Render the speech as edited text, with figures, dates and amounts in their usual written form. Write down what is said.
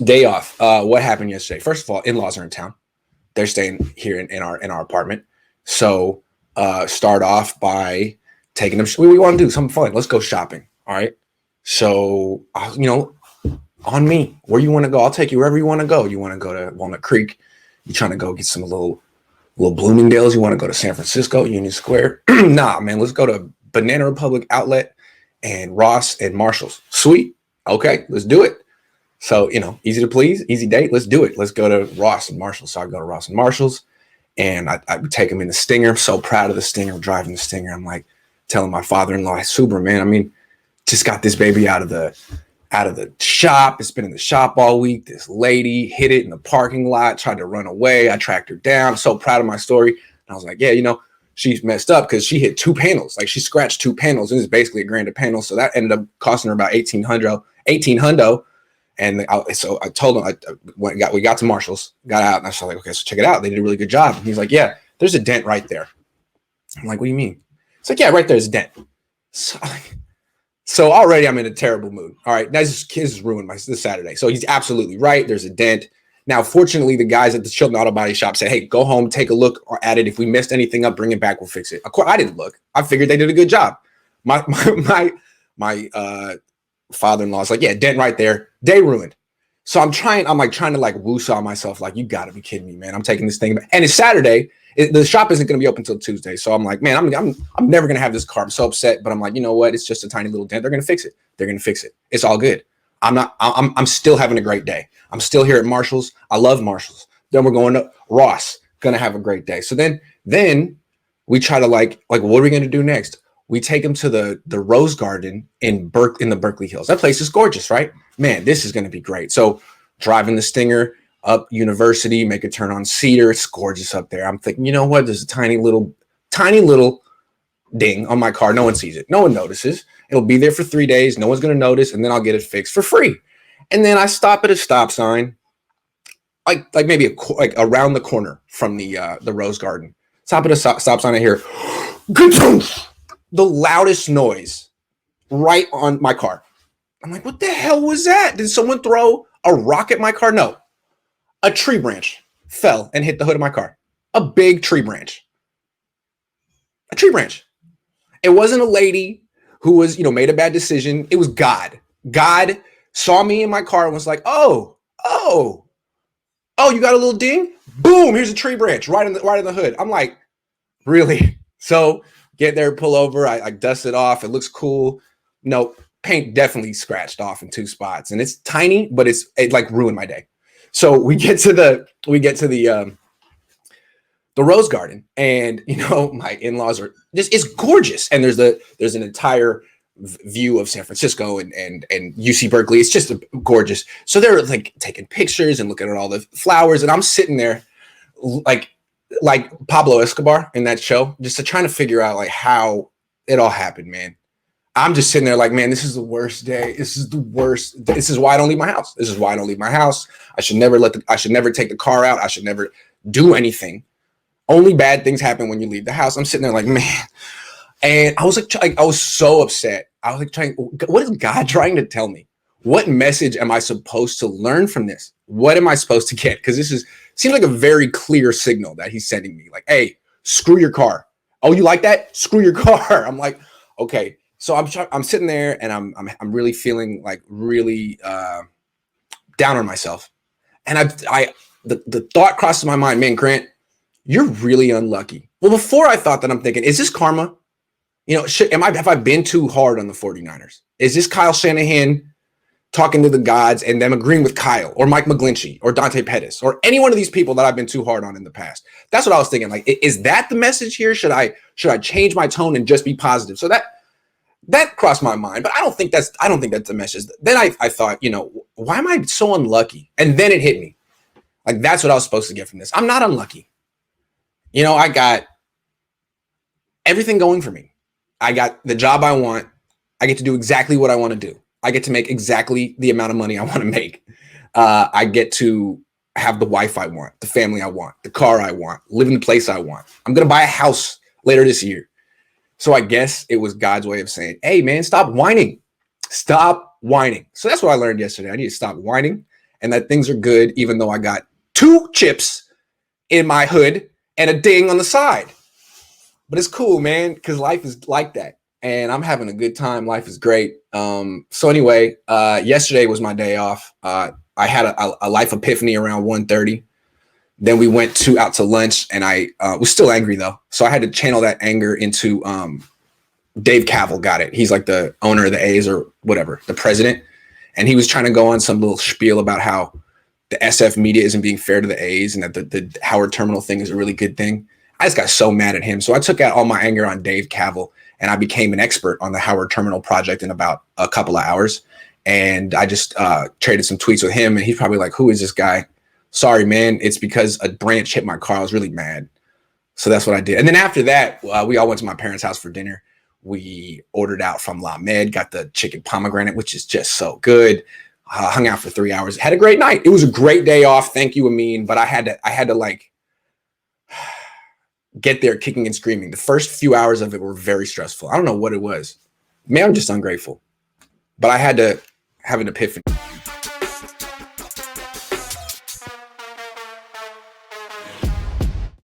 Day off. What happened yesterday? First of all, in-laws are in town. They're staying here in our apartment. So start off by taking them. We want to do something fun. Let's go shopping. All right. So on me. Where you want to go? I'll take you wherever you want to go. You want to go to Walnut Creek? You trying to go get some little Bloomingdale's? You want to go to San Francisco, Union Square? Nah, man. Let's go to Banana Republic Outlet and Ross and Marshalls. Sweet. Okay, let's do it. So, easy to please, easy date. Let's do it. Let's go to Ross and Marshalls. So I go to Ross and Marshalls and I take him in the Stinger. I'm so proud of the Stinger. I'm driving the Stinger. I'm like telling my father-in-law, Super, man, I mean, just got this baby out of the shop. It's been in the shop all week. This lady hit it in the parking lot, tried to run away. I tracked her down. I'm so proud of my story. And I was like, yeah, she's messed up because she hit 2 panels. Like she scratched 2 panels. It was basically $1,000 a panel. So that ended up costing her about 1800. And so I told him, we got to Marshall's, got out, and I was like, okay, so check it out. They did a really good job. And he's like, yeah, there's a dent right there. I'm like, what do you mean? It's like, yeah, right there's a dent. So already I'm in a terrible mood. All right, this has ruined this Saturday. So he's absolutely right. There's a dent. Now, fortunately, the guys at the Chilton Auto Body Shop said, hey, go home, take a look at it. If we missed anything up, bring it back. We'll fix it. Of course, I didn't look. I figured they did a good job. My father-in-law's like, yeah, dent right there. Day ruined. So I'm trying to woo-saw myself. Like, you got to be kidding me, man. I'm taking this thing. And it's Saturday. The shop isn't going to be open until Tuesday. So I'm like, man, I'm never going to have this car. I'm so upset. But I'm like, you know what? It's just a tiny little dent. They're going to fix it. They're going to fix it. It's all good. I'm still having a great day. I'm still here at Marshall's. I love Marshall's. Then we're going to Ross. Going to have a great day. So then we try to like, what are we going to do next? We take him to the Rose Garden in the Berkeley Hills. That place is gorgeous, right? Man, this is going to be great. So driving the Stinger up University, make a turn on Cedar. It's gorgeous up there. I'm thinking, you know what? There's a tiny little ding on my car. No one sees it. No one notices. It'll be there for 3 days. No one's going to notice. And then I'll get it fixed for free. And then I stop at a stop sign, like maybe around the corner from the Rose Garden. Stop at a stop sign. I hear the loudest noise right on my car. I'm like, what the hell was that? Did someone throw a rock at my car? No. A tree branch fell and hit the hood of my car. A big tree branch. A tree branch. It wasn't a lady who was, made a bad decision. It was God. God saw me in my car and was like, oh, you got a little ding? Boom, here's a tree branch right in the hood. I'm like, really? So get there, pull over. I dust it off. It looks cool. No, paint definitely scratched off in 2 spots, and it's tiny, but it like ruined my day. So we get to the Rose Garden, and my in-laws are just, it's gorgeous, and there's an entire view of San Francisco and UC Berkeley. It's just gorgeous. So they're like taking pictures and looking at all the flowers, and I'm sitting there like Pablo Escobar in that show, just trying to figure out like how it all happened, man. I'm just sitting there like, man, this is the worst day. This is the worst. This is why I don't leave my house. This is why I don't leave my house. I should never take the car out. I should never do anything. Only bad things happen when you leave the house. I'm sitting there like, man. And I was like, I was so upset. I was like what is God trying to tell me? What message am I supposed to learn from this? What am I supposed to get? Because seems like a very clear signal that he's sending me. Like, hey, screw your car. Oh, you like that? Screw your car. I'm like, okay. So I'm sitting there and I'm really feeling like really down on myself. And the thought crosses my mind, man, Grant, you're really unlucky. Well, before I thought that, I'm thinking, is this karma? Have I been too hard on the 49ers? Is this Kyle Shanahan talking to the gods and them agreeing with Kyle or Mike McGlinchey or Dante Pettis or any one of these people that I've been too hard on in the past? That's what I was thinking. Like, is that the message here? Should I change my tone and just be positive? So that crossed my mind, but I don't think that's the message. Then I thought, why am I so unlucky? And then it hit me. Like, that's what I was supposed to get from this. I'm not unlucky. I got everything going for me. I got the job I want. I get to do exactly what I want to do. I get to make exactly the amount of money I want to make. I get to have the wife I want, the family I want, the car I want, live in the place I want. I'm going to buy a house later this year. So I guess it was God's way of saying, hey, man, stop whining. Stop whining. So that's what I learned yesterday. I need to stop whining and that things are good, even though I got 2 chips in my hood and a ding on the side. But it's cool, man, because life is like that. And I'm having a good time. Life is great. So anyway, yesterday was my day off. I had a life epiphany around 1:30. Then we went out to lunch, and I was still angry though. So I had to channel that anger into Dave Cavill got it. He's like the owner of the A's or whatever, the president. And he was trying to go on some little spiel about how the SF media isn't being fair to the A's and that the Howard Terminal thing is a really good thing. I just got so mad at him. So I took out all my anger on Dave Cavill, and I became an expert on the Howard Terminal project in about a couple of hours. And I just traded some tweets with him, and he's probably like, who is this guy? Sorry, man. It's because a branch hit my car. I was really mad. So that's what I did. And then after that, we all went to my parents' house for dinner. We ordered out from La Med, got the chicken pomegranate, which is just so good. Hung out for 3 hours. Had a great night. It was a great day off. Thank you, Amin. But I had to like get there kicking and screaming. The first few hours of it were very stressful. I don't know what it was. Maybe I'm just ungrateful. But I had to have an epiphany.